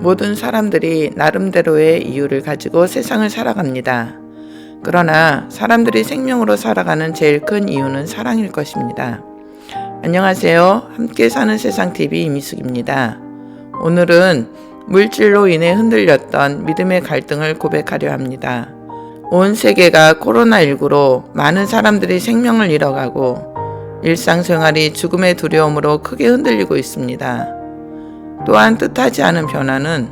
모든 사람들이 나름대로의 이유를 가지고 세상을 살아갑니다. 그러나 사람들이 생명으로 살아가는 제일 큰 이유는 사랑일 것입니다. 안녕하세요. 함께 사는 세상TV 이미숙입니다. 오늘은 물질로 인해 흔들렸던 믿음의 갈등을 고백하려 합니다. 온 세계가 코로나19로 많은 사람들이 생명을 잃어가고 일상생활이 죽음의 두려움으로 크게 흔들리고 있습니다. 또한 뜻하지 않은 변화는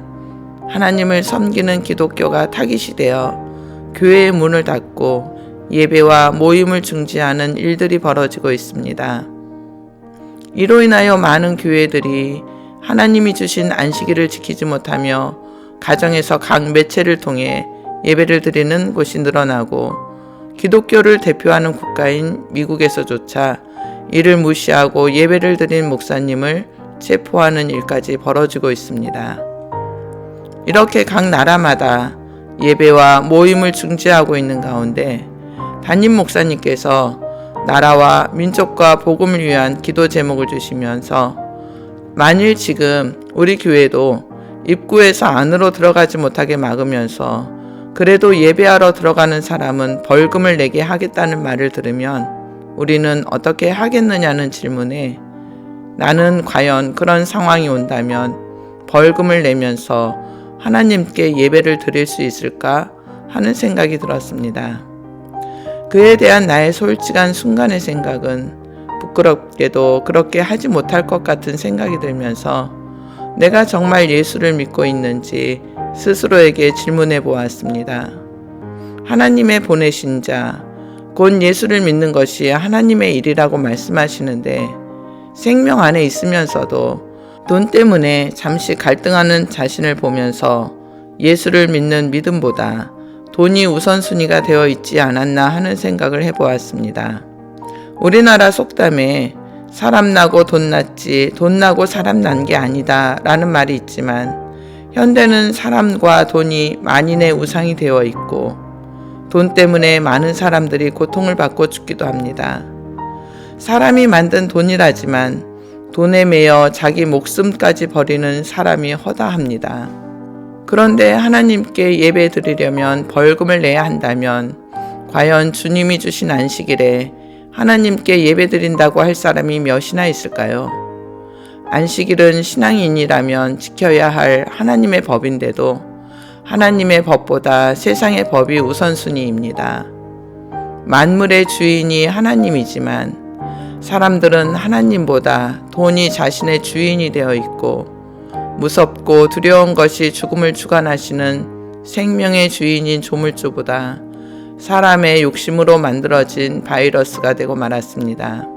하나님을 섬기는 기독교가 타깃이 되어 교회의 문을 닫고 예배와 모임을 중지하는 일들이 벌어지고 있습니다. 이로 인하여 많은 교회들이 하나님이 주신 안식일을 지키지 못하며 가정에서 각 매체를 통해 예배를 드리는 곳이 늘어나고 기독교를 대표하는 국가인 미국에서조차 이를 무시하고 예배를 드린 목사님을 체포하는 일까지 벌어지고 있습니다. 이렇게 각 나라마다 예배와 모임을 중지하고 있는 가운데 담임 목사님께서 나라와 민족과 복음을 위한 기도 제목을 주시면서 만일 지금 우리 교회도 입구에서 안으로 들어가지 못하게 막으면서 그래도 예배하러 들어가는 사람은 벌금을 내게 하겠다는 말을 들으면 우리는 어떻게 하겠느냐는 질문에 나는 과연 그런 상황이 온다면 벌금을 내면서 하나님께 예배를 드릴 수 있을까 하는 생각이 들었습니다. 그에 대한 나의 솔직한 순간의 생각은 부끄럽게도 그렇게 하지 못할 것 같은 생각이 들면서 내가 정말 예수를 믿고 있는지 스스로에게 질문해 보았습니다. 하나님의 보내신 자, 곧 예수를 믿는 것이 하나님의 일이라고 말씀하시는데 생명 안에 있으면서도 돈 때문에 잠시 갈등하는 자신을 보면서 예수를 믿는 믿음보다 돈이 우선순위가 되어 있지 않았나 하는 생각을 해보았습니다. 우리나라 속담에 사람 나고 돈 났지 돈 나고 사람 난 게 아니다 라는 말이 있지만 현대는 사람과 돈이 만인의 우상이 되어 있고 돈 때문에 많은 사람들이 고통을 받고 죽기도 합니다. 사람이 만든 돈이라지만 돈에 매여 자기 목숨까지 버리는 사람이 허다합니다. 그런데 하나님께 예배 드리려면 벌금을 내야 한다면 과연 주님이 주신 안식일에 하나님께 예배 드린다고 할 사람이 몇이나 있을까요? 안식일은 신앙인이라면 지켜야 할 하나님의 법인데도 하나님의 법보다 세상의 법이 우선순위입니다. 만물의 주인이 하나님이지만 사람들은 하나님보다 돈이 자신의 주인이 되어 있고 무섭고 두려운 것이 죽음을 주관하시는 생명의 주인인 조물주보다 사람의 욕심으로 만들어진 바이러스가 되고 말았습니다.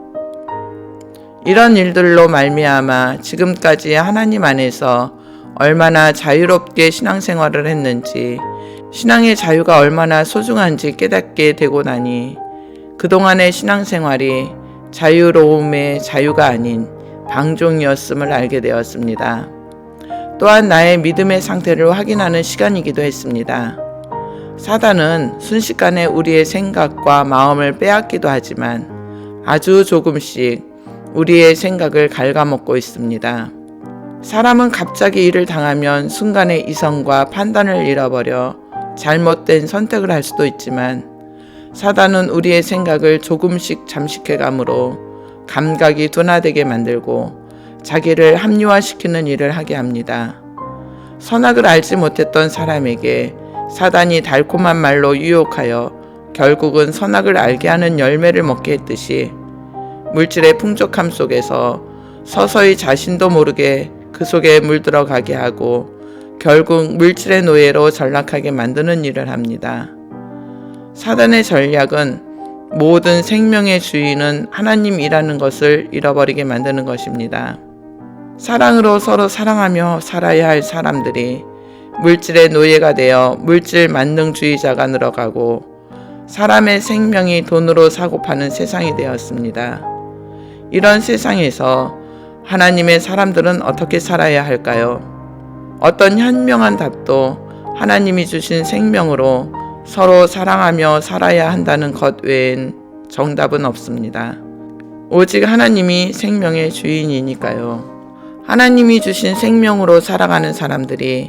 이런 일들로 말미암아 지금까지 하나님 안에서 얼마나 자유롭게 신앙생활을 했는지 신앙의 자유가 얼마나 소중한지 깨닫게 되고 나니 그동안의 신앙생활이 자유로움의 자유가 아닌 방종이었음을 알게 되었습니다. 또한 나의 믿음의 상태를 확인하는 시간이기도 했습니다. 사단은 순식간에 우리의 생각과 마음을 빼앗기도 하지만 아주 조금씩 우리의 생각을 갉아먹고 있습니다. 사람은 갑자기 일을 당하면 순간의 이성과 판단을 잃어버려 잘못된 선택을 할 수도 있지만 사단은 우리의 생각을 조금씩 잠식해가므로 감각이 둔화되게 만들고 자기를 합리화시키는 일을 하게 합니다. 선악을 알지 못했던 사람에게 사단이 달콤한 말로 유혹하여 결국은 선악을 알게 하는 열매를 먹게 했듯이 물질의 풍족함 속에서 서서히 자신도 모르게 그 속에 물들어가게 하고 결국 물질의 노예로 전락하게 만드는 일을 합니다. 사단의 전략은 모든 생명의 주인은 하나님이라는 것을 잃어버리게 만드는 것입니다. 사랑으로 서로 사랑하며 살아야 할 사람들이 물질의 노예가 되어 물질 만능주의자가 늘어가고 사람의 생명이 돈으로 사고 파는 세상이 되었습니다. 이런 세상에서 하나님의 사람들은 어떻게 살아야 할까요? 어떤 현명한 답도 하나님이 주신 생명으로 서로 사랑하며 살아야 한다는 것 외엔 정답은 없습니다. 오직 하나님이 생명의 주인이니까요. 하나님이 주신 생명으로 살아가는 사람들이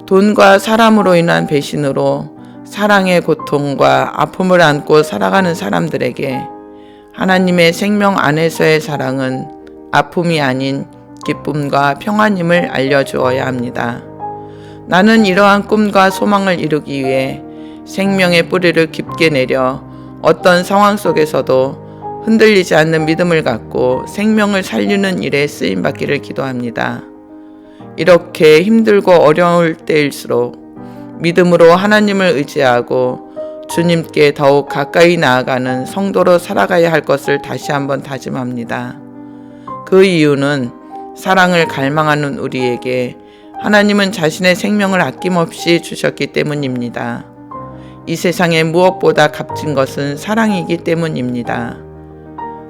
돈과 사람으로 인한 배신으로 사랑의 고통과 아픔을 안고 살아가는 사람들에게 하나님의 생명 안에서의 사랑은 아픔이 아닌 기쁨과 평안임을 알려주어야 합니다. 나는 이러한 꿈과 소망을 이루기 위해 생명의 뿌리를 깊게 내려 어떤 상황 속에서도 흔들리지 않는 믿음을 갖고 생명을 살리는 일에 쓰임받기를 기도합니다. 이렇게 힘들고 어려울 때일수록 믿음으로 하나님을 의지하고 주님께 더욱 가까이 나아가는 성도로 살아가야 할 것을 다시 한번 다짐합니다. 그 이유는 사랑을 갈망하는 우리에게 하나님은 자신의 생명을 아낌없이 주셨기 때문입니다. 이 세상에 무엇보다 값진 것은 사랑이기 때문입니다.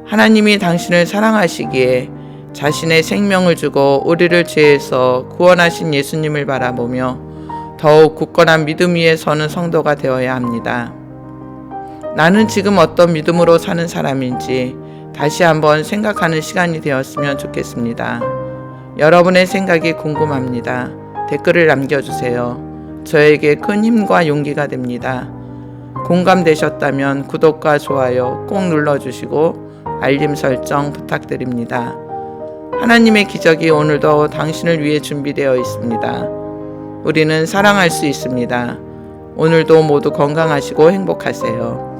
하나님이 당신을 사랑하시기에 자신의 생명을 주고 우리를 죄에서 구원하신 예수님을 바라보며 더욱 굳건한 믿음 위에 서는 성도가 되어야 합니다. 나는 지금 어떤 믿음으로 사는 사람인지 다시 한번 생각하는 시간이 되었으면 좋겠습니다. 여러분의 생각이 궁금합니다. 댓글을 남겨주세요. 저에게 큰 힘과 용기가 됩니다. 공감되셨다면 구독과 좋아요 꼭 눌러주시고 알림 설정 부탁드립니다. 하나님의 기적이 오늘도 당신을 위해 준비되어 있습니다. 우리는 사랑할 수 있습니다. 오늘도 모두 건강하시고 행복하세요.